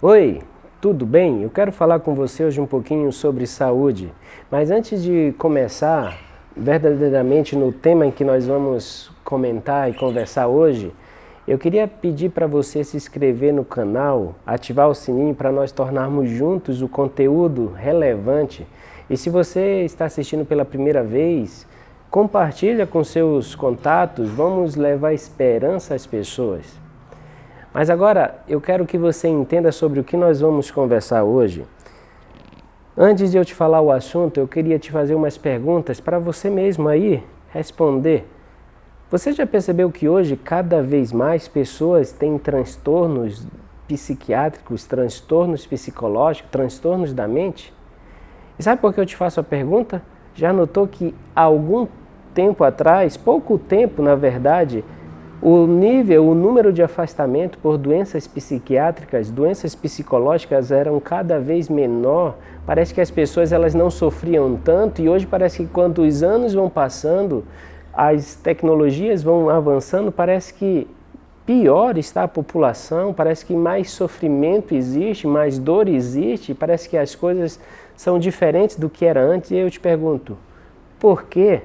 Oi, tudo bem? Eu quero falar com você hoje um pouquinho sobre saúde. Mas antes de começar verdadeiramente no tema em que nós vamos comentar e conversar hoje, eu queria pedir para você se inscrever no canal, ativar o sininho para nós tornarmos juntos o conteúdo relevante. E se você está assistindo pela primeira vez, compartilha com seus contatos, vamos levar esperança às pessoas. Mas agora eu quero que você entenda sobre o que nós vamos conversar hoje. Antes de eu te falar o assunto, eu queria te fazer umas perguntas para você mesmo aí responder. Você já percebeu que hoje cada vez mais pessoas têm transtornos psiquiátricos, transtornos psicológicos, transtornos da mente? E sabe por que eu te faço a pergunta? Já notou que há algum tempo atrás, pouco tempo na verdade, o número de afastamento por doenças psiquiátricas, doenças psicológicas eram cada vez menor. Parece que as pessoas elas não sofriam tanto e hoje parece que quando os anos vão passando, as tecnologias vão avançando, parece que pior está a população, parece que mais sofrimento existe, mais dor existe, parece que as coisas são diferentes do que era antes. E eu te pergunto, por quê?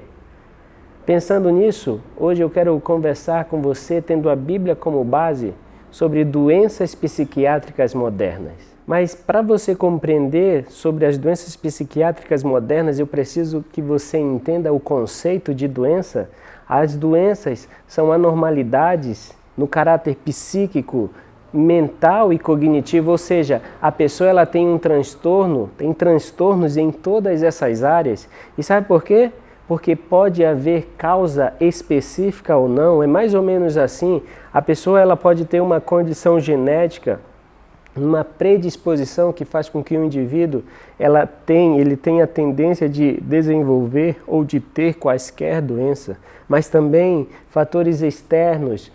Pensando nisso, hoje eu quero conversar com você, tendo a Bíblia como base, sobre doenças psiquiátricas modernas. Mas para você compreender sobre as doenças psiquiátricas modernas, eu preciso que você entenda o conceito de doença. As doenças são anormalidades no caráter psíquico, mental e cognitivo, ou seja, a pessoa ela tem um transtorno, tem transtornos em todas essas áreas. E sabe por quê? Porque pode haver causa específica ou não, é mais ou menos assim. A pessoa ela pode ter uma condição genética, uma predisposição que faz com que o indivíduo ele tenha a tendência de desenvolver ou de ter quaisquer doença, mas também fatores externos,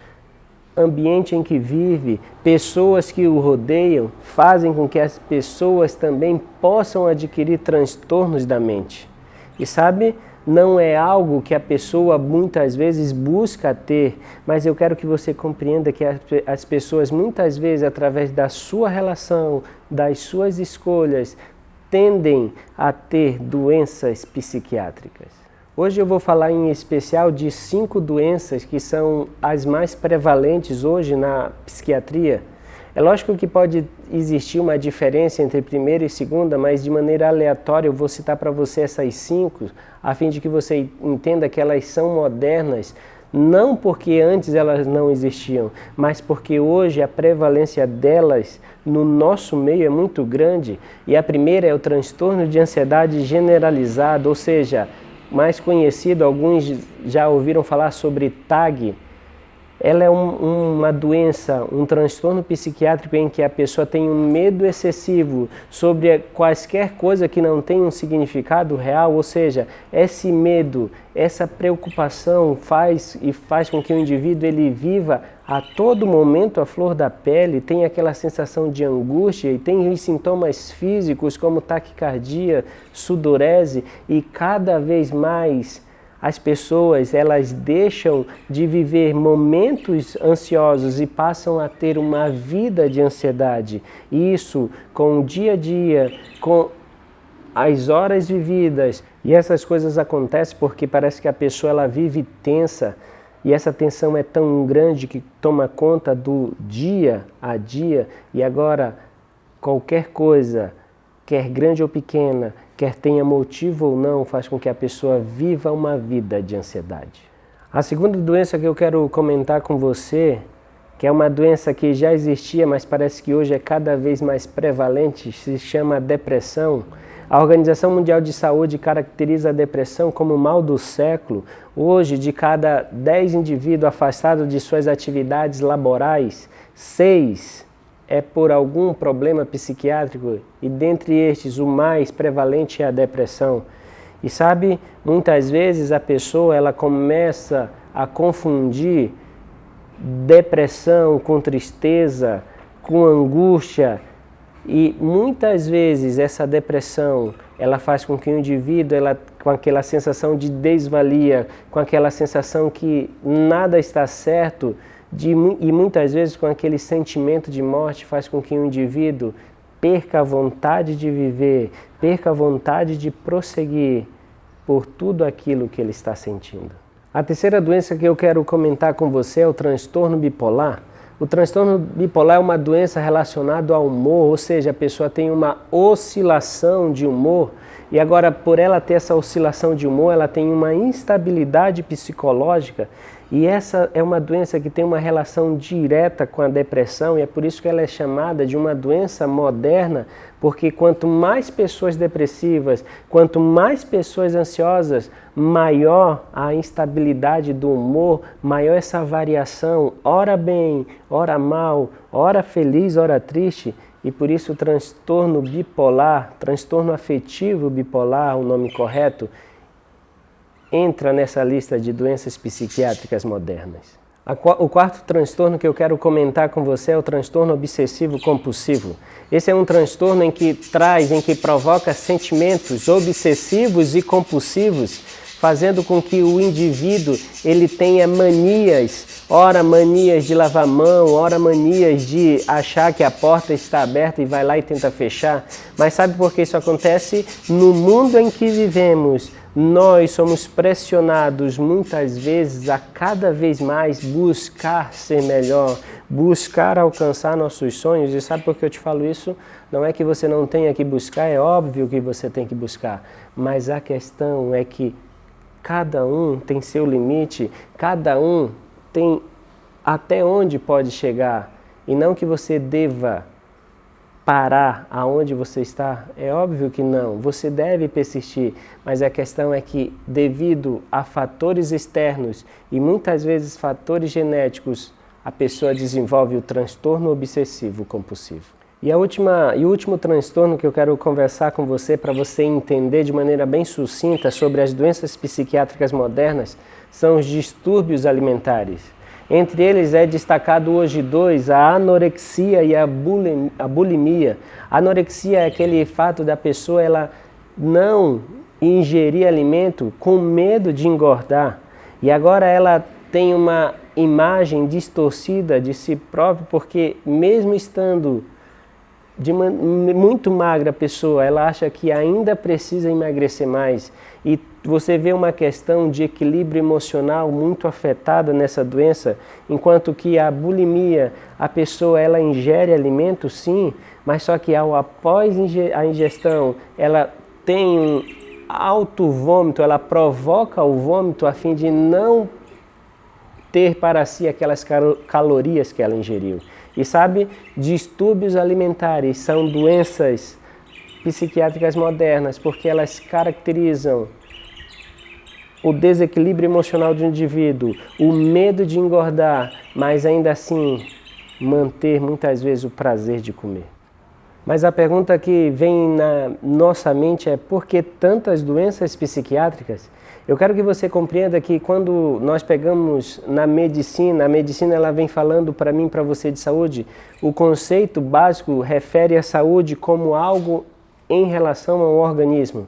ambiente em que vive, pessoas que o rodeiam, fazem com que as pessoas também possam adquirir transtornos da mente. E sabe, não é algo que a pessoa muitas vezes busca ter, mas eu quero que você compreenda que as pessoas muitas vezes, através da sua relação, das suas escolhas, tendem a ter doenças psiquiátricas. Hoje eu vou falar em especial de 5 doenças que são as mais prevalentes hoje na psiquiatria. É lógico que pode existir uma diferença entre primeira e segunda, mas de maneira aleatória eu vou citar para você essas 5, a fim de que você entenda que elas são modernas, não porque antes elas não existiam, mas porque hoje a prevalência delas no nosso meio é muito grande. E a primeira é o transtorno de ansiedade generalizado, ou seja, mais conhecido, alguns já ouviram falar sobre TAG. Ela é uma doença, um transtorno psiquiátrico em que a pessoa tem um medo excessivo sobre quaisquer coisa que não tem um significado real, ou seja, esse medo, essa preocupação faz com que o indivíduo ele viva a todo momento a flor da pele, tem aquela sensação de angústia e tem os sintomas físicos como taquicardia, sudorese e cada vez mais as pessoas elas deixam de viver momentos ansiosos e passam a ter uma vida de ansiedade. Isso com o dia a dia, com as horas vividas. E essas coisas acontecem porque parece que a pessoa ela vive tensa. E essa tensão é tão grande que toma conta do dia a dia. E agora qualquer coisa, quer grande ou pequena, quer tenha motivo ou não, faz com que a pessoa viva uma vida de ansiedade. A segunda doença que eu quero comentar com você, que é uma doença que já existia, mas parece que hoje é cada vez mais prevalente, se chama depressão. A Organização Mundial de Saúde caracteriza a depressão como o mal do século. Hoje, de cada 10 indivíduos afastados de suas atividades laborais, 6 é por algum problema psiquiátrico e dentre estes o mais prevalente é a depressão. E sabe, muitas vezes a pessoa ela começa a confundir depressão com tristeza, com angústia e muitas vezes essa depressão ela faz com que o indivíduo com aquela sensação de desvalia, com aquela sensação que nada está certo, e muitas vezes com aquele sentimento de morte faz com que o indivíduo perca a vontade de viver, perca a vontade de prosseguir por tudo aquilo que ele está sentindo. A terceira doença que eu quero comentar com você é o transtorno bipolar. O transtorno bipolar é uma doença relacionada ao humor, ou seja, a pessoa tem uma oscilação de humor e agora por ela ter essa oscilação de humor, ela tem uma instabilidade psicológica e essa é uma doença que tem uma relação direta com a depressão e é por isso que ela é chamada de uma doença moderna, porque quanto mais pessoas depressivas, quanto mais pessoas ansiosas, maior a instabilidade do humor, maior essa variação, ora bem, ora mal, ora feliz, ora triste, e por isso o transtorno bipolar, transtorno afetivo bipolar, o nome correto, entra nessa lista de doenças psiquiátricas modernas. O quarto transtorno que eu quero comentar com você é o transtorno obsessivo-compulsivo. Esse é um transtorno em que provoca sentimentos obsessivos e compulsivos, fazendo com que o indivíduo ele tenha manias, ora manias de lavar a mão, ora manias de achar que a porta está aberta e vai lá e tenta fechar. Mas sabe por que isso acontece? No mundo em que vivemos, nós somos pressionados muitas vezes a cada vez mais buscar ser melhor, buscar alcançar nossos sonhos. E sabe por que eu te falo isso? Não é que você não tenha que buscar, é óbvio que você tem que buscar. Mas a questão é que cada um tem seu limite, cada um tem até onde pode chegar. E não que você deva parar aonde você está, é óbvio que não, você deve persistir, mas a questão é que devido a fatores externos e muitas vezes fatores genéticos, a pessoa desenvolve o transtorno obsessivo compulsivo. E o último transtorno que eu quero conversar com você para você entender de maneira bem sucinta sobre as doenças psiquiátricas modernas são os distúrbios alimentares. Entre eles é destacado hoje dois, a anorexia e a bulimia. A anorexia é aquele fato da pessoa ela não ingerir alimento com medo de engordar. E agora ela tem uma imagem distorcida de si própria, porque mesmo estando muito magra a pessoa, ela acha que ainda precisa emagrecer mais. E você vê uma questão de equilíbrio emocional muito afetada nessa doença, enquanto que a bulimia, a pessoa ela ingere alimento sim, mas só que após a ingestão, ela tem um alto vômito, ela provoca o vômito a fim de não ter para si aquelas calorias que ela ingeriu. E sabe, distúrbios alimentares são doenças psiquiátricas modernas porque elas caracterizam o desequilíbrio emocional do indivíduo, o medo de engordar, mas ainda assim manter muitas vezes o prazer de comer. Mas a pergunta que vem na nossa mente é: por que tantas doenças psiquiátricas? Eu quero que você compreenda que quando nós pegamos na medicina, a medicina ela vem falando para mim, para você de saúde, o conceito básico refere a saúde como algo em relação a um organismo.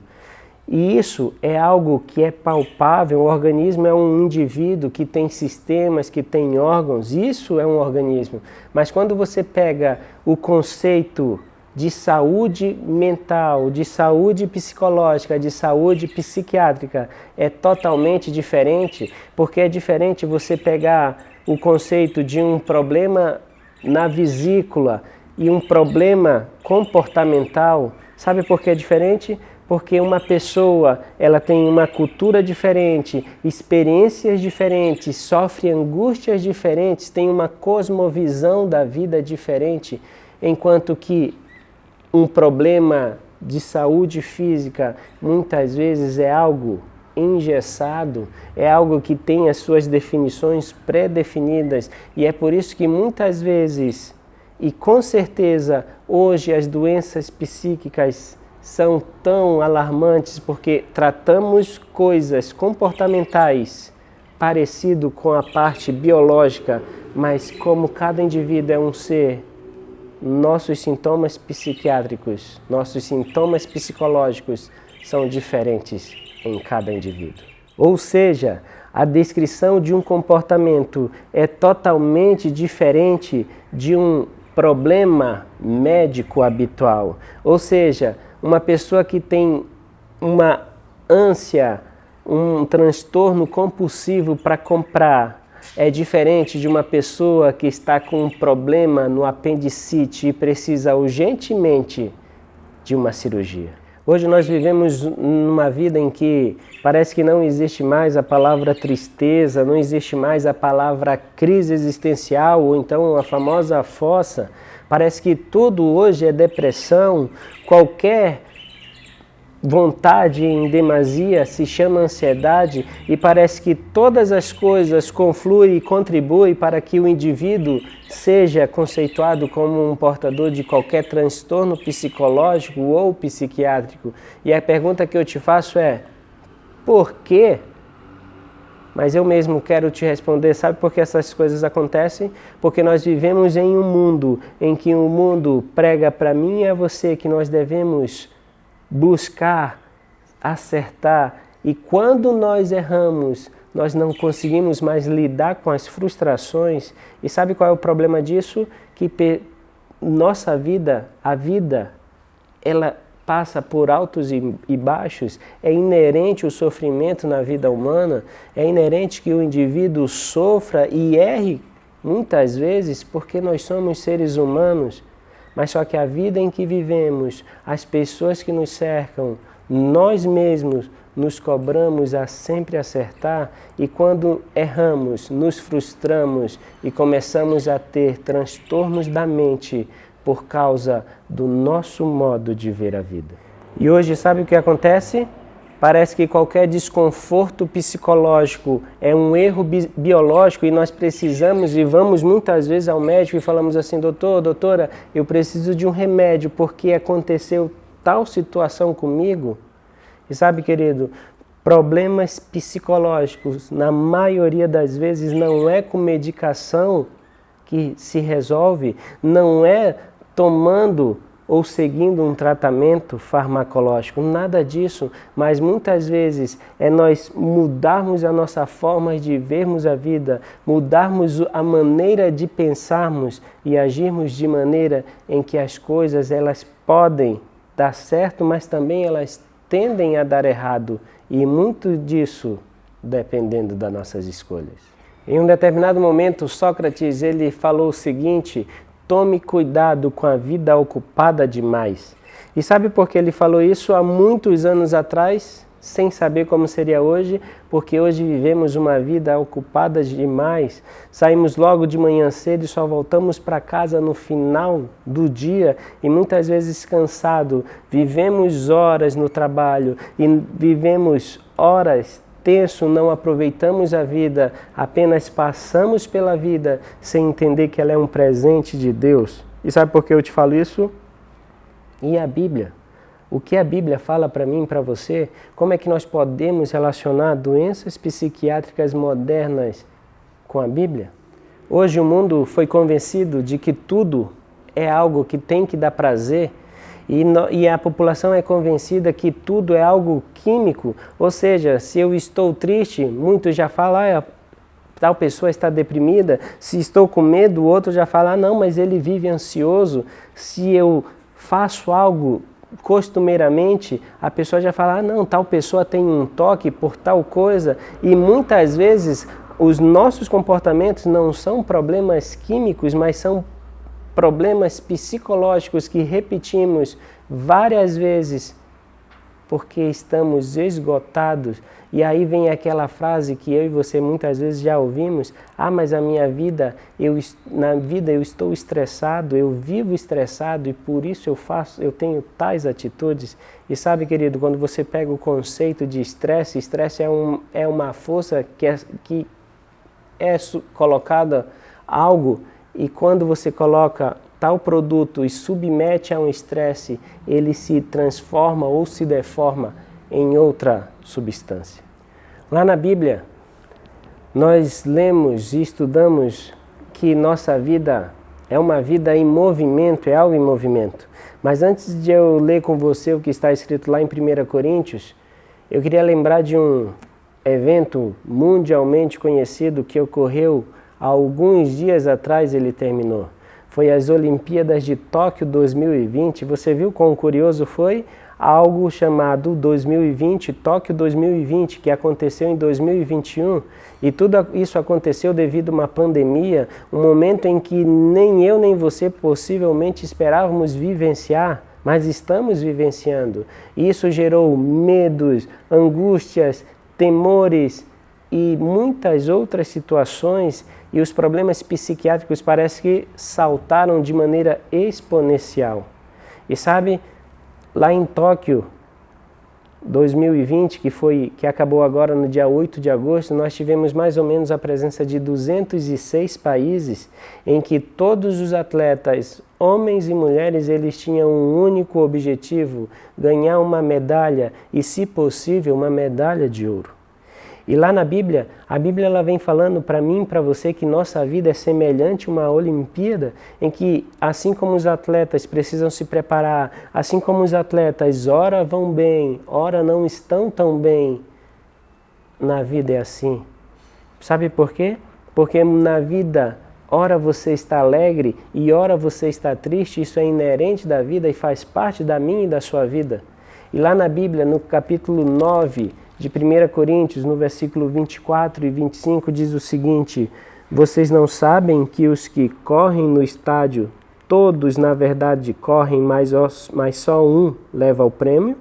E isso é algo que é palpável. O organismo é um indivíduo que tem sistemas, que tem órgãos, isso é um organismo. Mas quando você pega o conceito de saúde mental, de saúde psicológica, de saúde psiquiátrica, é totalmente diferente, porque é diferente você pegar o conceito de um problema na vesícula e um problema comportamental. Sabe por que é diferente? Porque uma pessoa, ela tem uma cultura diferente, experiências diferentes, sofre angústias diferentes, tem uma cosmovisão da vida diferente, enquanto que um problema de saúde física muitas vezes é algo engessado, é algo que tem as suas definições pré-definidas, e é por isso que muitas vezes, e com certeza hoje as doenças psíquicas são tão alarmantes porque tratamos coisas comportamentais parecido com a parte biológica, mas como cada indivíduo é um ser, nossos sintomas psiquiátricos, nossos sintomas psicológicos são diferentes em cada indivíduo. Ou seja, a descrição de um comportamento é totalmente diferente de um problema médico habitual. Ou seja, uma pessoa que tem uma ânsia, um transtorno compulsivo para comprar, é diferente de uma pessoa que está com um problema no apendicite e precisa urgentemente de uma cirurgia. Hoje nós vivemos numa vida em que parece que não existe mais a palavra tristeza, não existe mais a palavra crise existencial, ou então a famosa fossa. Parece que tudo hoje é depressão, qualquer vontade em demasia se chama ansiedade, e parece que todas as coisas confluem e contribuem para que o indivíduo seja conceituado como um portador de qualquer transtorno psicológico ou psiquiátrico. E a pergunta que eu te faço é: por quê? Mas eu mesmo quero te responder. Sabe por que essas coisas acontecem? Porque nós vivemos em um mundo em que o mundo prega para mim e a você que nós devemos buscar, acertar, e quando nós erramos, nós não conseguimos mais lidar com as frustrações. E sabe qual é o problema disso? Que nossa vida, a vida, ela passa por altos e baixos, é inerente o sofrimento na vida humana, é inerente que o indivíduo sofra e erre muitas vezes porque nós somos seres humanos. Mas só que a vida em que vivemos, as pessoas que nos cercam, nós mesmos nos cobramos a sempre acertar, e quando erramos, nos frustramos e começamos a ter transtornos da mente por causa do nosso modo de ver a vida. E hoje sabe o que acontece? Parece que qualquer desconforto psicológico é um erro biológico e nós precisamos e vamos muitas vezes ao médico e falamos assim: doutor, doutora, eu preciso de um remédio porque aconteceu tal situação comigo. E sabe, querido, problemas psicológicos, na maioria das vezes, não é com medicação que se resolve, não é tomando ou seguindo um tratamento farmacológico, nada disso, mas muitas vezes é nós mudarmos a nossa forma de vermos a vida, mudarmos a maneira de pensarmos e agirmos de maneira em que as coisas elas podem dar certo, mas também elas tendem a dar errado, e muito disso dependendo das nossas escolhas. Em um determinado momento, Sócrates ele falou o seguinte: tome cuidado com a vida ocupada demais. E sabe por que ele falou isso há muitos anos atrás, sem saber como seria hoje? Porque hoje vivemos uma vida ocupada demais. Saímos logo de manhã cedo e só voltamos para casa no final do dia, e muitas vezes cansado. Vivemos horas no trabalho e vivemos horas tenso, não aproveitamos a vida, apenas passamos pela vida sem entender que ela é um presente de Deus. E sabe por que eu te falo isso? E a Bíblia? O que a Bíblia fala para mim e para você? Como é que nós podemos relacionar doenças psiquiátricas modernas com a Bíblia? Hoje o mundo foi convencido de que tudo é algo que tem que dar prazer, e a população é convencida que tudo é algo químico. Ou seja, se eu estou triste, muitos já falam: tal pessoa está deprimida. Se estou com medo, o outro já fala: não, mas ele vive ansioso. Se eu faço algo costumeiramente, a pessoa já fala: não, tal pessoa tem um toque por tal coisa. E muitas vezes os nossos comportamentos não são problemas químicos, mas são problemas psicológicos que repetimos várias vezes porque estamos esgotados. E aí vem aquela frase que eu e você muitas vezes já ouvimos: mas na vida eu estou estressado, eu vivo estressado e por isso eu tenho tais atitudes. E sabe, querido, quando você pega o conceito de estresse, estresse é uma força que é colocada algo. E quando você coloca tal produto e submete a um estresse, ele se transforma ou se deforma em outra substância. Lá na Bíblia, nós lemos e estudamos que nossa vida é uma vida em movimento, é algo em movimento. Mas antes de eu ler com você o que está escrito lá em 1 Coríntios, eu queria lembrar de um evento mundialmente conhecido que ocorreu há alguns dias atrás, ele terminou. Foi as Olimpíadas de Tóquio 2020. Você viu quão curioso foi? Algo chamado 2020, Tóquio 2020, que aconteceu em 2021. E tudo isso aconteceu devido a uma pandemia, um momento em que nem eu nem você possivelmente esperávamos vivenciar, mas estamos vivenciando. E isso gerou medos, angústias, temores e muitas outras situações, e os problemas psiquiátricos parece que saltaram de maneira exponencial. E sabe, lá em Tóquio 2020, que acabou agora no dia 8 de agosto, nós tivemos mais ou menos a presença de 206 países em que todos os atletas, homens e mulheres, eles tinham um único objetivo: ganhar uma medalha e, se possível, uma medalha de ouro. E lá na Bíblia, a Bíblia ela vem falando para mim e para você que nossa vida é semelhante a uma Olimpíada, em que, assim como os atletas precisam se preparar, assim como os atletas ora vão bem, ora não estão tão bem, na vida é assim. Sabe por quê? Porque na vida, ora você está alegre e ora você está triste, isso é inerente da vida e faz parte da minha e da sua vida. E lá na Bíblia, no capítulo 9, de 1 Coríntios, no versículo 24 e 25, diz o seguinte: vocês não sabem que os que correm no estádio, todos na verdade correm, mas só um leva o prêmio?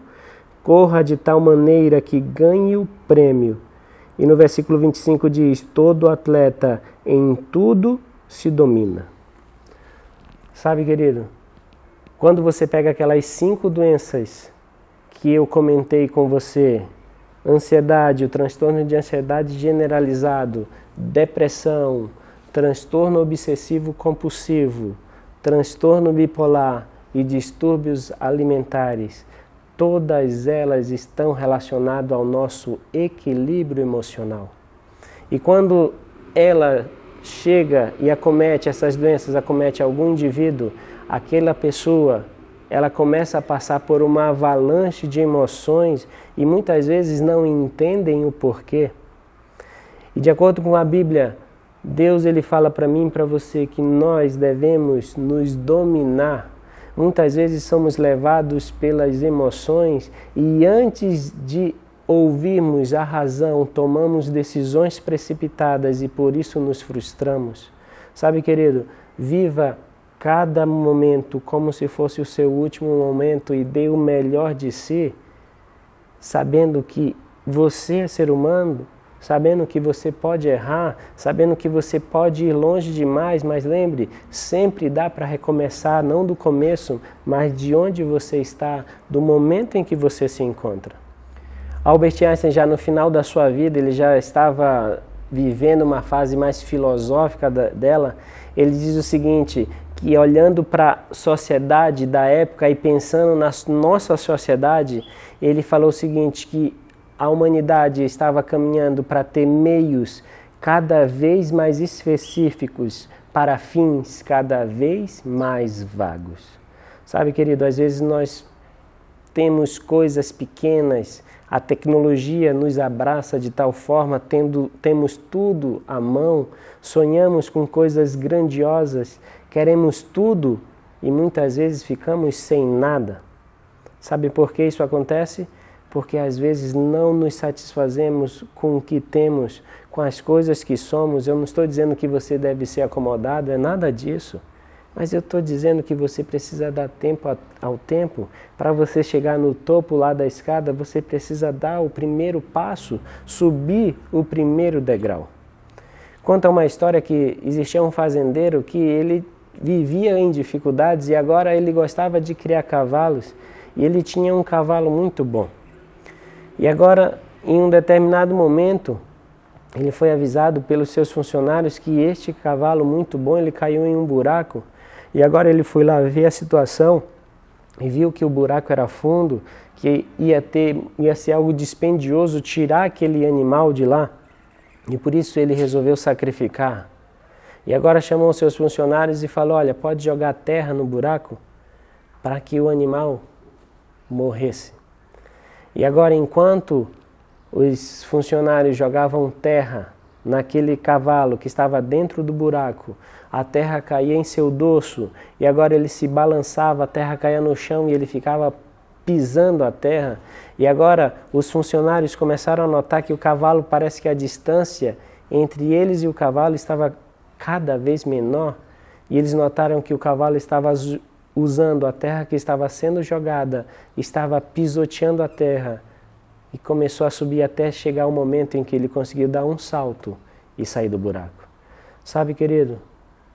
Corra de tal maneira que ganhe o prêmio. E no versículo 25 diz: todo atleta em tudo se domina. Sabe, querido, quando você pega aquelas 5 doenças que eu comentei com você, ansiedade, o transtorno de ansiedade generalizado, depressão, transtorno obsessivo compulsivo, transtorno bipolar e distúrbios alimentares, todas elas estão relacionadas ao nosso equilíbrio emocional. E quando ela chega e acomete, essas doenças acomete algum indivíduo, aquela pessoa, ela começa a passar por uma avalanche de emoções e muitas vezes não entendem o porquê. E de acordo com a Bíblia, Deus ele fala para mim e para você que nós devemos nos dominar. Muitas vezes somos levados pelas emoções e antes de ouvirmos a razão, tomamos decisões precipitadas e por isso nos frustramos. Sabe, querido, viva cada momento como se fosse o seu último momento e dê o melhor de si, sabendo que você é ser humano, sabendo que você pode errar, sabendo que você pode ir longe demais, mas lembre, sempre dá para recomeçar, não do começo, mas de onde você está, do momento em que você se encontra. Albert Einstein, já no final da sua vida, ele já estava vivendo uma fase mais filosófica dela. Ele diz o seguinte, que olhando para a sociedade da época e pensando na nossa sociedade, ele falou o seguinte, que a humanidade estava caminhando para ter meios cada vez mais específicos para fins cada vez mais vagos. Sabe, querido, às vezes nós temos coisas pequenas, a tecnologia nos abraça de tal forma, temos tudo à mão, sonhamos com coisas grandiosas, queremos tudo e muitas vezes ficamos sem nada. Sabe por que isso acontece? Porque às vezes não nos satisfazemos com o que temos, com as coisas que somos. Eu não estou dizendo que você deve ser acomodado, é nada disso. Mas eu estou dizendo que você precisa dar tempo ao tempo. Para você chegar no topo lá da escada, você precisa dar o primeiro passo, subir o primeiro degrau. Conta uma história que existia um fazendeiro que ele vivia em dificuldades e agora ele gostava de criar cavalos e ele tinha um cavalo muito bom. E agora, em um determinado momento, ele foi avisado pelos seus funcionários que este cavalo muito bom, ele caiu em um buraco. E agora ele foi lá ver a situação e viu que o buraco era fundo, que ia ser algo dispendioso tirar aquele animal de lá. E por isso ele resolveu sacrificar. E agora chamou seus funcionários e falou, olha, pode jogar terra no buraco para que o animal morresse. E agora, enquanto os funcionários jogavam terra naquele cavalo que estava dentro do buraco, a terra caía em seu dorso e agora ele se balançava, a terra caía no chão e ele ficava pisando a terra. E agora os funcionários começaram a notar que o cavalo, parece que a distância entre eles e o cavalo estava cada vez menor, e eles notaram que o cavalo estava usando a terra que estava sendo jogada, estava pisoteando a terra, e começou a subir até chegar o momento em que ele conseguiu dar um salto e sair do buraco. Sabe, querido,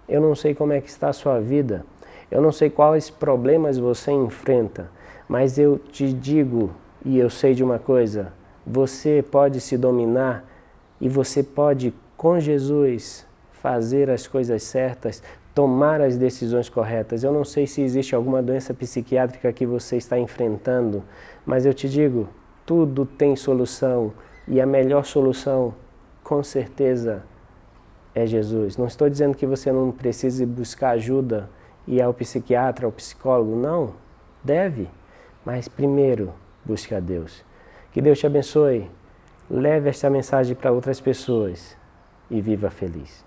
eu não sei como é que está a sua vida, eu não sei quais problemas você enfrenta, mas eu te digo, e eu sei de uma coisa, você pode se dominar e você pode, com Jesus, fazer as coisas certas, tomar as decisões corretas. Eu não sei se existe alguma doença psiquiátrica que você está enfrentando, mas eu te digo, tudo tem solução e a melhor solução, com certeza, é Jesus. Não estou dizendo que você não precise buscar ajuda e ir ao psiquiatra, ao psicólogo, não, deve, mas primeiro busque a Deus. Que Deus te abençoe, leve esta mensagem para outras pessoas e viva feliz.